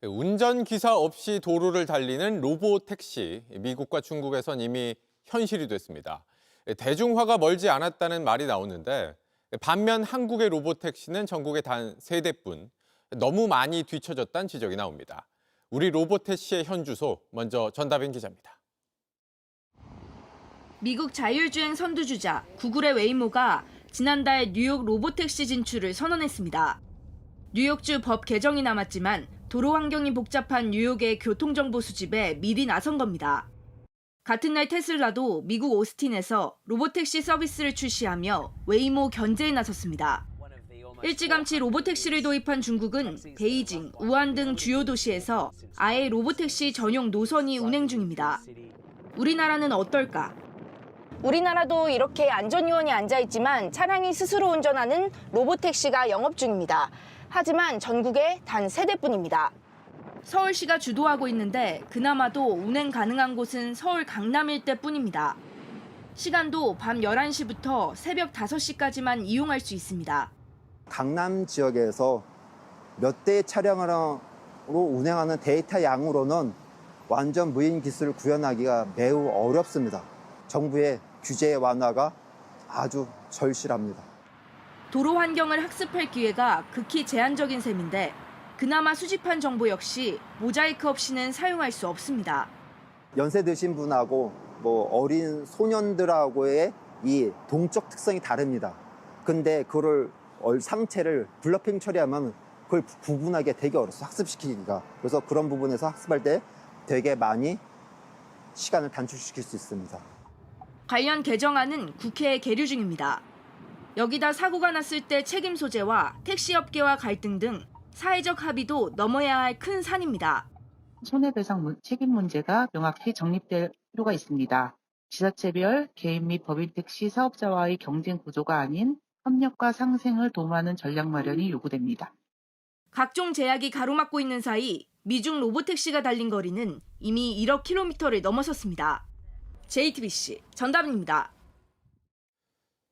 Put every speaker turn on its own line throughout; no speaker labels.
운전기사 없이 도로를 달리는 로보택시, 미국과 중국에선 이미 현실이 됐습니다. 대중화가 멀지 않았다는 말이 나오는데 반면 한국의 로보택시는 전국에 단 3대뿐, 너무 많이 뒤처졌다는 지적이 나옵니다. 우리 로보택시의 현주소, 먼저 전다빈 기자입니다.
미국 자율주행 선두주자 구글의 웨이모가 지난달 뉴욕 로보택시 진출을 선언했습니다. 뉴욕주 법 개정이 남았지만 도로 환경이 복잡한 뉴욕의 교통정보 수집에 미리 나선 겁니다. 같은 날 테슬라도 미국 오스틴에서 로보택시 서비스를 출시하며 웨이모 견제에 나섰습니다. 일찌감치 로보택시를 도입한 중국은 베이징, 우한 등 주요 도시에서 아예 로보택시 전용 노선이 운행 중입니다. 우리나라는 어떨까?
우리나라도 이렇게 안전요원이 앉아있지만 차량이 스스로 운전하는 로보택시가 영업 중입니다. 하지만 전국에 단 3대뿐입니다.
서울시가 주도하고 있는데 그나마도 운행 가능한 곳은 서울 강남 일대뿐입니다. 시간도 밤 11시부터 새벽 5시까지만 이용할 수 있습니다.
강남 지역에서 몇 대의 차량으로 운행하는 데이터 양으로는 완전 무인 기술을 구현하기가 매우 어렵습니다. 정부의 규제 완화가 아주 절실합니다.
도로 환경을 학습할 기회가 극히 제한적인 셈인데 그나마 수집한 정보 역시 모자이크 없이는 사용할 수 없습니다.
연세 드신 분하고 어린 소년들하고의 이 동적 특성이 다릅니다. 근데 그걸 상체를 블러핑 처리하면 그걸 구분하기 되게 어렵습니다. 학습시키기가. 그래서 그런 부분에서 학습할 때 되게 많이 시간을 단축시킬 수 있습니다.
관련 개정안은 국회에 계류 중입니다. 여기다 사고가 났을 때 책임 소재와 택시업계와 갈등 등 사회적 합의도 넘어야 할 큰 산입니다.
손해배상 책임 문제가 명확히 정립될 필요가 있습니다. 지자체별 개인 및 법인 택시 사업자와의 경쟁 구조가 아닌 협력과 상생을 도모하는 전략 마련이 요구됩니다.
각종 제약이 가로막고 있는 사이 미중 로보택시가 달린 거리는 이미 1억 킬로미터를 넘어섰습니다. JTBC 전다빈입니다.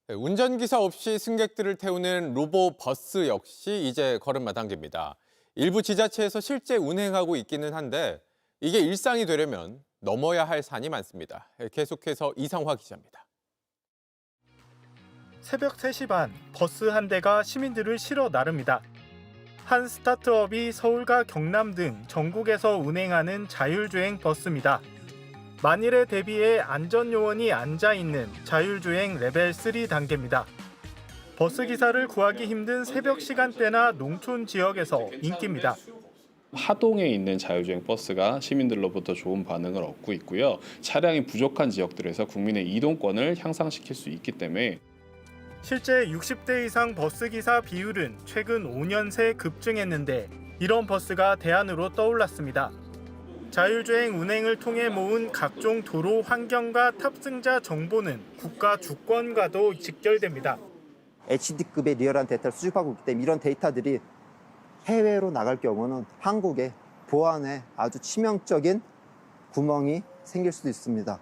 운전기사 없이 승객들을 태우는 로보버스 역시 이제 걸음마 단계입니다. 일부 지자체에서 실제 운행하고 있기는 한데 이게 일상이 되려면 넘어야 할 산이 많습니다. 계속해서 이상화 기자입니다.
새벽 3시 반 버스 한 대가 시민들을 실어 나릅니다. 한 스타트업이 서울과 경남 등 전국에서 운행하는 자율주행 버스입니다. 만일에 대비해 안전요원이 앉아있는 자율주행 레벨 3 단계입니다. 버스 기사를 구하기 힘든 새벽 시간대나 농촌 지역에서 인기입니다.
하동에 있는 자율주행 버스가 시민들로부터 좋은 반응을 얻고 있고요. 차량이 부족한 지역들에서 국민의 이동권을 향상시킬 수 있기 때문에
실제 60대 이상 버스 기사 비율은 최근 5년 새 급증했는데 이런 버스가 대안으로 떠올랐습니다. 자율주행 운행을 통해 모은 각종 도로 환경과 탑승자 정보는 국가 주권과도 직결됩니다.
HD급의 리얼한 데이터를 수집하고 있기 때문에 이런 데이터들이 해외로 나갈 경우는 한국의 보안에 아주 치명적인 구멍이 생길 수도 있습니다.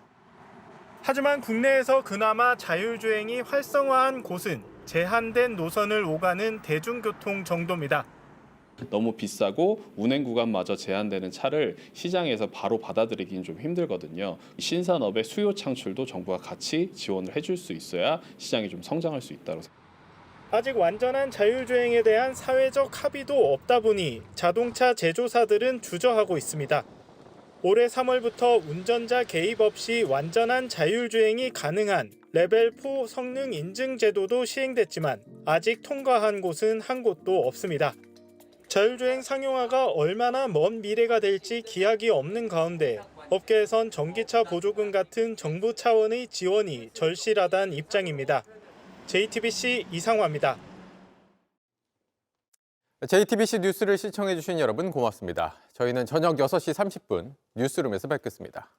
하지만 국내에서 그나마 자율주행이 활성화한 곳은 제한된 노선을 오가는 대중교통 정도입니다.
너무 비싸고 운행 구간마저 제한되는 차를 시장에서 바로 받아들이기는 좀 힘들거든요. 신산업의 수요 창출도 정부가 같이 지원을 해줄 수 있어야 시장이 좀 성장할 수 있다고 생각합니다.
아직 완전한 자율주행에 대한 사회적 합의도 없다 보니 자동차 제조사들은 주저하고 있습니다. 올해 3월부터 운전자 개입 없이 완전한 자율주행이 가능한 레벨 4 성능 인증 제도도 시행됐지만 아직 통과한 곳은 한 곳도 없습니다. 자율주행 상용화가 얼마나 먼 미래가 될지 기약이 없는 가운데 업계에선 전기차 보조금 같은 정부 차원의 지원이 절실하다는 입장입니다. JTBC 이상화입니다.
JTBC 뉴스를 시청해주신 여러분 고맙습니다. 저희는 저녁 6시 30분 뉴스룸에서 뵙겠습니다.